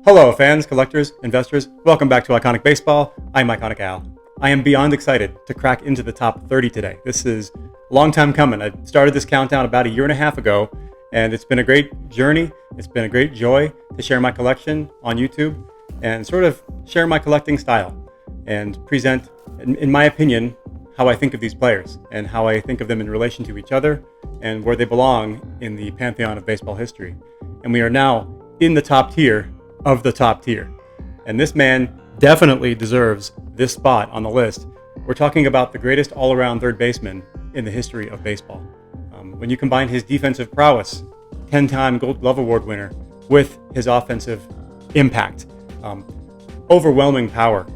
Hello, fans, collectors, investors. Welcome back to Iconic Baseball. I'm Iconic Al. I am beyond excited to crack into the top 30 today. This is a long time coming. I started this countdown about a year and a half ago, and it's been a great journey. It's been a great joy to share my collection on YouTube and sort of share my collecting style and present, in my opinion, how I think of these players and how I think of them in relation to each other and where they belong in the pantheon of baseball history. And we are now in the top tier of the top tier. And this man definitely deserves this spot on the list. We're talking about the greatest all-around third baseman in the history of baseball. When you combine his defensive prowess, 10-time Gold Glove Award winner, with his offensive impact, overwhelming power,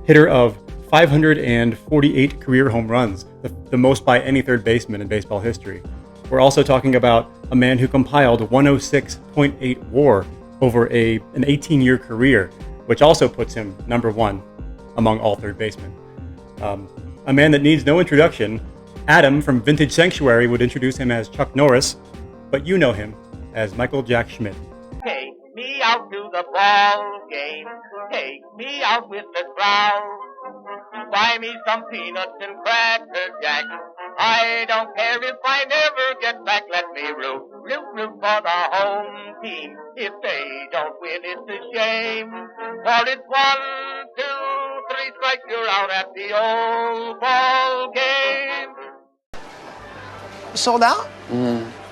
hitter of 548 career home runs, the most by any third baseman in baseball history. We're also talking about a man who compiled 106.8 WAR over an 18-year career, which also puts him number one among all third basemen. A man that needs no introduction. Adam from Vintage Sanctuary would introduce him as Chuck Norris, but you know him as Michael Jack Schmidt. Take me out to the ball game. Take me out with the crowd. Buy me some peanuts and cracker jack. I don't care if I never get back. Let me root for the home team. If they don't win, it's a shame. For it's 1, 2, 3 strikes, you're out at the old ball game. Sold out?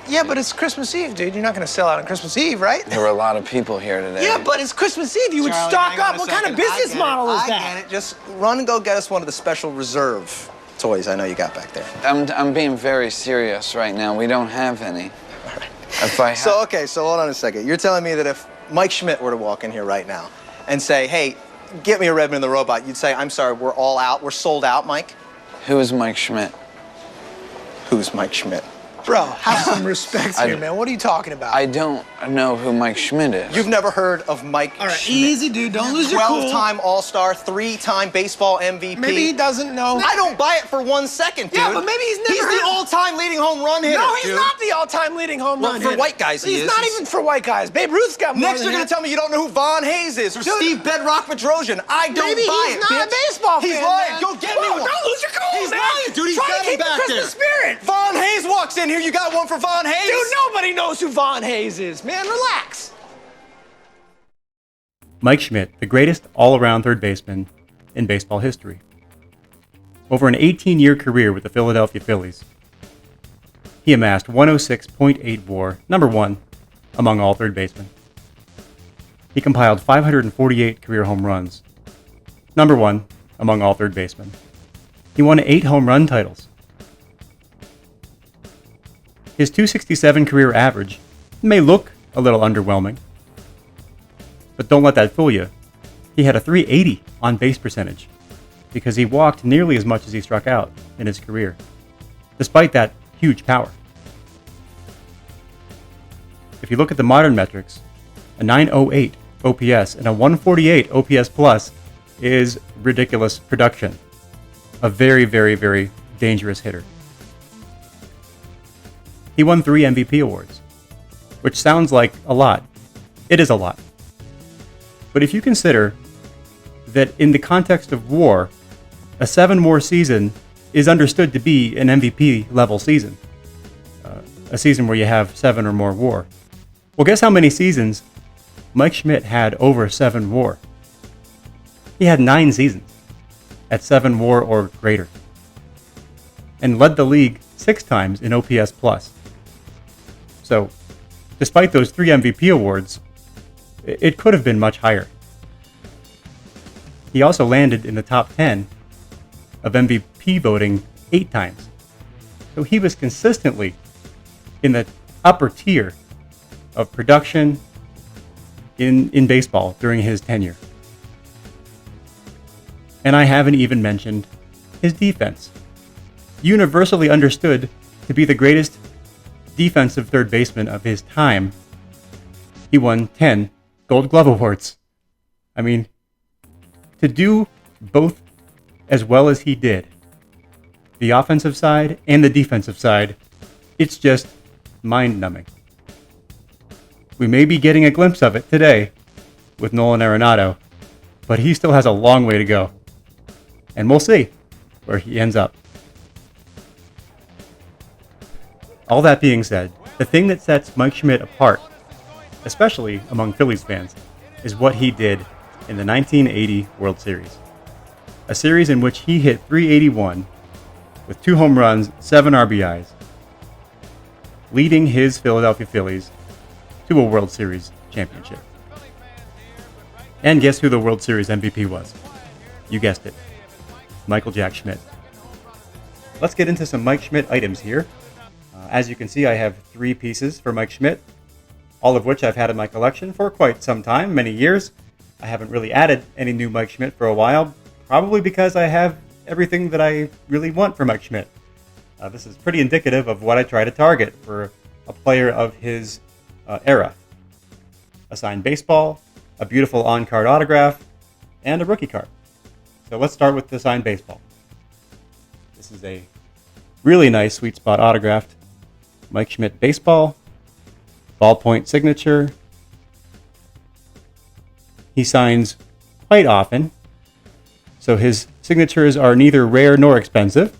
Yeah, but it's Christmas Eve, dude. You're not going to sell out on Christmas Eve, right? There were a lot of people here today. Yeah, but it's Christmas Eve. You would Charlie, stock hang on up. a What kind of second. business model is that? I get it. Just run and go get us one of the special reserve toys I know you got back there. I'm being very serious right now. We don't have any. If I So hold on a second. You're telling me that if Mike Schmidt were to walk in here right now and say, hey, get me a Redmond the Robot, you'd say, I'm sorry, we're all out. We're sold out, Mike? Who is Mike Schmidt? Who's Mike Schmidt? Bro, have some respect here, man. What are you talking about? I don't know who Mike Schmidt is. You've never heard of Mike All right, Schmidt? easy, dude. Don't lose your cool. 12-time All-Star, 3-time baseball MVP. Maybe he doesn't know. I don't buy it for 1 second, dude. Yeah, but maybe he's never He's heard- the all-time leading home run hitter, No, he's dude. not the all-time leading home Well, run for hitter. white guys, he He's is. not even for white guys. Babe Ruth's got more Next, than you're going that. to tell me you don't know who Von Hayes is or Dude, Steve Bedrock Petrosian. I don't Maybe buy he's it, not bitch. a baseball He's fan, lying. man. Go get me Whoa, one. don't lose your cool, He's man. lying, dude. He's Try got to him keep the back Christmas there. spirit. Von Hayes walks in here. You got one for Von Hayes? Dude, nobody knows who Von Hayes is, man. Relax. Mike Schmidt, the greatest all-around third baseman in baseball history. Over an 18-year career with the Philadelphia Phillies, he amassed 106.8 WAR, number one among all third basemen. He compiled 548 career home runs, number one among all third basemen. He won 8 home run titles. His .267 career average may look a little underwhelming, but don't let that fool you. He had a .380 on base percentage because he walked nearly as much as he struck out in his career, despite that huge power. If you look at the modern metrics, a 908 OPS and a 148 OPS plus is ridiculous production. A very, very, very dangerous hitter. He won 3 MVP awards, which sounds like a lot. It is a lot. But if you consider that in the context of WAR, a 7 WAR season is understood to be an MVP level season. A season where you have 7 or more WAR. Well, guess how many seasons Mike Schmidt had over 7 WAR? He had 9 seasons at 7 WAR or greater, and led the league 6 times in OPS plus. So, despite those 3 MVP awards, it could have been much higher. He also landed in the top 10 of MVP voting 8 times. So he was consistently in the upper tier of production in baseball during his tenure. And I haven't even mentioned his defense. Universally understood to be the greatest defensive third baseman of his time. He won 10 Gold Glove Awards. I mean, to do both as well as he did, the offensive side and the defensive side, it's just mind-numbing. We may be getting a glimpse of it today with Nolan Arenado, but he still has a long way to go. And we'll see where he ends up. All that being said, the thing that sets Mike Schmidt apart, especially among Phillies fans, is what he did in the 1980 World Series. A series in which he hit .381 with 2 home runs, 7 RBIs, leading his Philadelphia Phillies to a World Series championship. And guess who the World Series MVP was? You guessed it, Michael Jack Schmidt. Let's get into some Mike Schmidt items here. As you can see, I have 3 pieces for Mike Schmidt, all of which I've had in my collection for quite some time, many years. I haven't really added any new Mike Schmidt for a while, probably because I have everything that I really want for Mike Schmidt. This is pretty indicative of what I try to target for a player of his era. A signed baseball, a beautiful on-card autograph, and a rookie card. So let's start with the signed baseball. This is a really nice sweet spot autographed Mike Schmidt baseball, ballpoint signature. He signs quite often, so his signatures are neither rare nor expensive,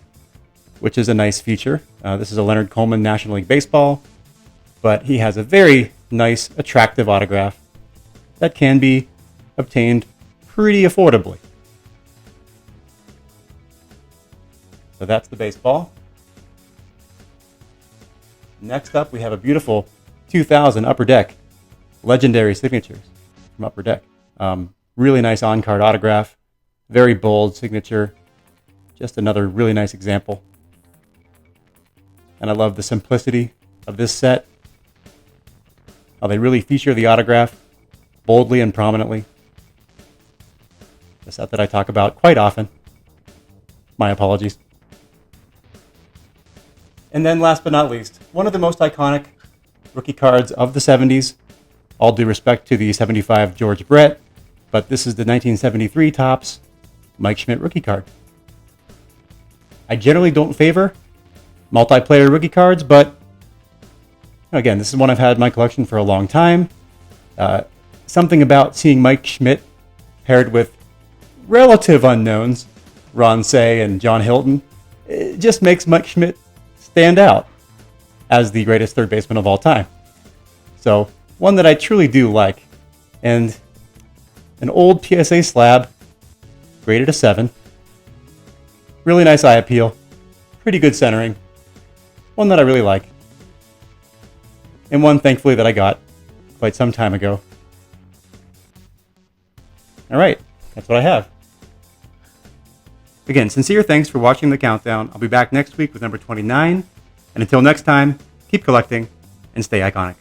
which is a nice feature. This is a Leonard Coleman National League Baseball, but he has a very nice, attractive autograph that can be obtained pretty affordably. So that's the baseball. Next up, we have a beautiful 2000 Upper Deck legendary signatures from Upper Deck. Really nice on-card autograph, very bold signature. Just another really nice example. And I love the simplicity of this set. How they really feature the autograph boldly and prominently. The set that I talk about quite often. My apologies. And then last but not least, one of the most iconic rookie cards of the 70s. All due respect to the 75 George Brett, but this is the 1973 Topps Mike Schmidt rookie card. I generally don't favor multiplayer rookie cards, but again, this is one I've had in my collection for a long time. Something about seeing Mike Schmidt paired with relative unknowns, Ron Cey and John Hilton, it just makes Mike Schmidt stand out as the greatest third baseman of all time. So, one that I truly do like. And an old PSA slab, graded a 7. Really nice eye appeal. Pretty good centering. One that I really like. And one, thankfully, that I got quite some time ago. Alright, that's what I have. Again, sincere thanks for watching the countdown. I'll be back next week with number 29. And until next time, keep collecting and stay iconic.